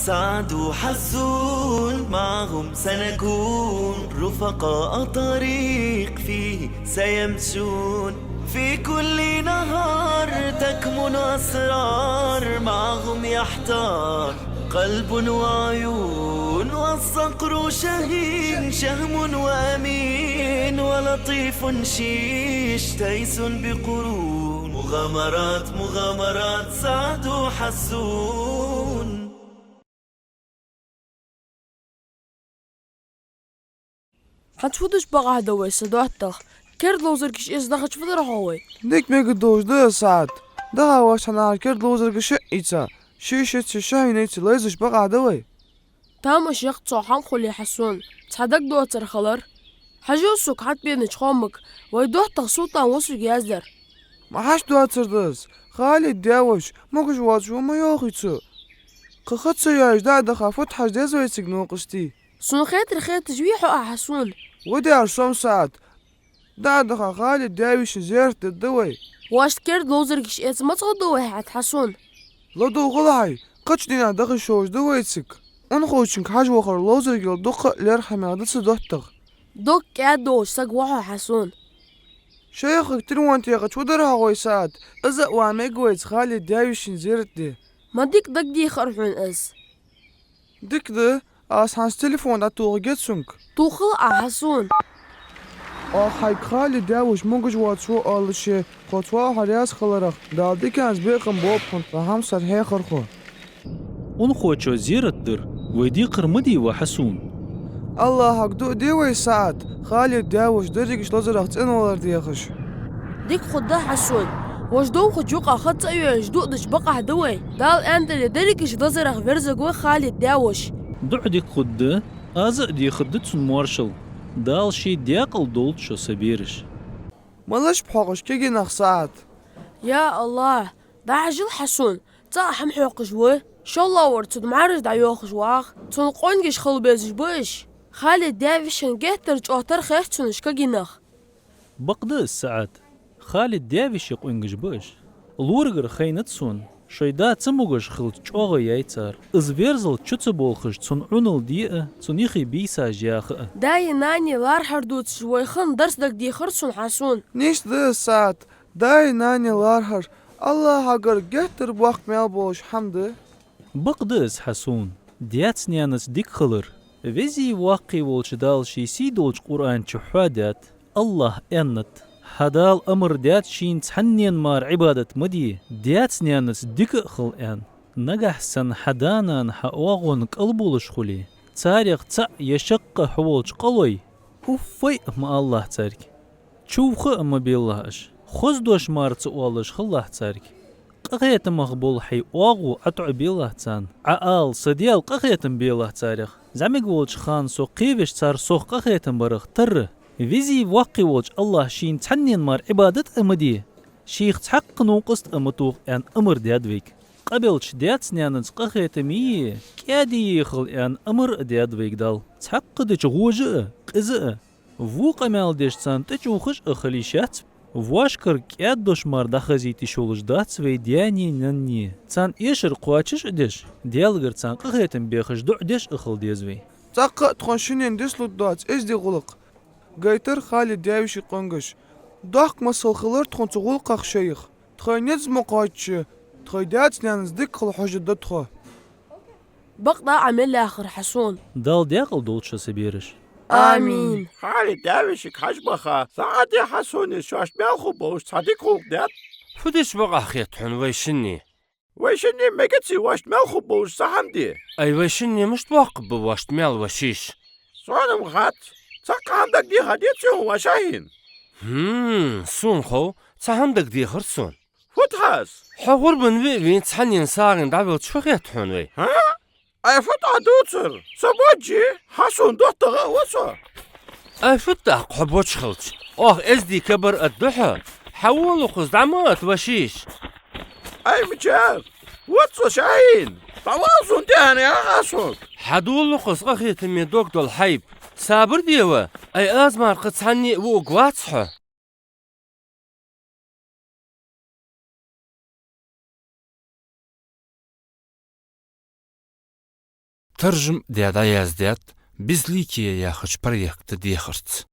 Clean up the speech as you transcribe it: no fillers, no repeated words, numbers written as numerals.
سعد وحسون معهم سنكون رفقاء طريق فيه سيمشون. في كل نهار تكمن أسرار معهم يحتار قلب وعيون. والصقر شهين شهم وأمين ولطيف شيش تيس بقرون. مغامرات مغامرات سعد وحسون. Hatvoeders bagada we sadachtig. Kert lozerkish is dag het verder hooi. ديك ميك دوش ده سعد ده واش انا كرد لوزر قشيتsa شيشت شاينيت ليزش بقى دوي Tam as jacht zo ham kholi Hasun. Tsadak doter khalar. Hajusuk hat bir nich khomuk. Way dochtig sultan wasu gezder. ما حاش دواتردز خالد داوش موكش واتش وما يوخيتسو قخت سياج دا خافت حاج دازوي سيغنو قشتي Sun خيت جويحو Hasun. ودي ارسوم سعد دا خالد داوش زيرت الدوي Was kert lozerkish is matsado we hat Hasun. لدو غلاي قچ دينا دغ شوج دويتسك ان خوچن حاج وخر لوزر يل دق لرحم عدس دوتغ Dok kado sag waho Hasun. شيخ تروانتي قچ ودرها وي سعد از واميغويت خالد داوش زيرت دي Madik dag di kharhun is. ديك ده هانس تليفون اتو جيتسونك Tukhil Hasun. خاي خالد داوش موجش واتسو alışı خطوة حرياس خلرق دالدي كانز بيقم بوب خنط هم سر هي خرخو أنخوتشو زيرتدر ويدي قرمدي وحسون. الله حق دو ديوي ساعت خالد داوش درجش لزرق تنولر ديخش Dik khudda Hasun. Was dom khujuqa khat ayu jdudish baqa daway. Dal anta derkish dazarag verzag we Khalid Dawash. دعدي خد أزق دي خدتسون مارشل دال شي دياقل دولتشو سبيرش. ملاش بحقش كيجي نخ ساعت يا الله دا عجل حسون تا حم حوقش و شاء الله ورتد معرج دا يوخش واخ تون قونجش خل بيزش بوش خالد دافشن جهتر جوتر خيرتونش كجينخ بقد الساعات خالد ديافيش يقوينجش باش الورغر خينتسون شيدا تسموغش خلت چوغ يايتار ازفيرزل چوتسبولخش تون عنل دي تون يخي بيسا جاخ داي ناني لار حردوت شوي خن درس دك دي خرسون حسون نيش ده ساعت داي ناني لارهر الله حقر جهتر بوقت ميل بوش حمد بقدس حسون ديات نيانس ديك خلر فيزي واقي والشدال شي سيدولج قرآن چحوادات الله انت هدال امر ديات شين تحنين مار عبادة مدي ديات نيانس ديك خل ان نجح سن حدانا حواغون قلبولش خلي تاريخ تا يشق حولج قلوي هفاي ما الله تارك شوف اما باللهش خزدوش مارت والش خلاه تارك قغيت مقبول حي واغو اتع بالله تان عال صديال قغيت بالله تاريخ زعمي قولش خان سو قيفش تار سوخ قغيت برخ تر فيزي واقي وجه الله شين تحنين مار عبادة امدي شيخ تحق نوقست امتوخ ان امر ديادويك قبلش ديات سنانس قغيت مي كيادي يخل ان امر ديادويك دال تحق ديش غوجه قزه فوق امال ديش تان تجوخش اخليشات واشكر كياد دوشمار دخزيتي شولش دات ويدياني نني تان ايشر قواتش ديش ديالغر تان قغيتن بيخش دع ديش اخل ديزوي تاق تخشين ديسلو دات از دي غلق جايتر خالد داوش قنقش ضحك مسل خلر تخون تغول قخ شيخ تخينيز مقاتش تخيدات نانز ديك خل حجد دتخو بقدا عمل اخر حسون دال دياقل دولتش سبيرش آمين خالد داوشك حجبخا سعادي حسوني شاش مالخو بوش صديق خوك دات فديش بقى خيطحن ويشني ويشني ميكتسي واش مالخو بوش صحمدي أي ويشني مش توقب بواشت مال وشيش صونم غات تاق عندك دي هديتي هو شاهين سون خو تهندك دي خرسون فتحس حور بن وين تحنين ساغن دعوة شو خيطحن وي ها اي فتح دوتر سبوجي حسون دوتغا وصا أي فتح حبوش خلط ازدي كبر الدحى حولوا خز دعمات وشيش اي مجال وصا شاهين تواصل دهن يا حسون حدول خز قخيت ميدوك دول حيب صابر ديوا أي أزمار قد تحني وقواتصحه ترجم ديادا يازديات بزليكي يا خش بريكت ديخرت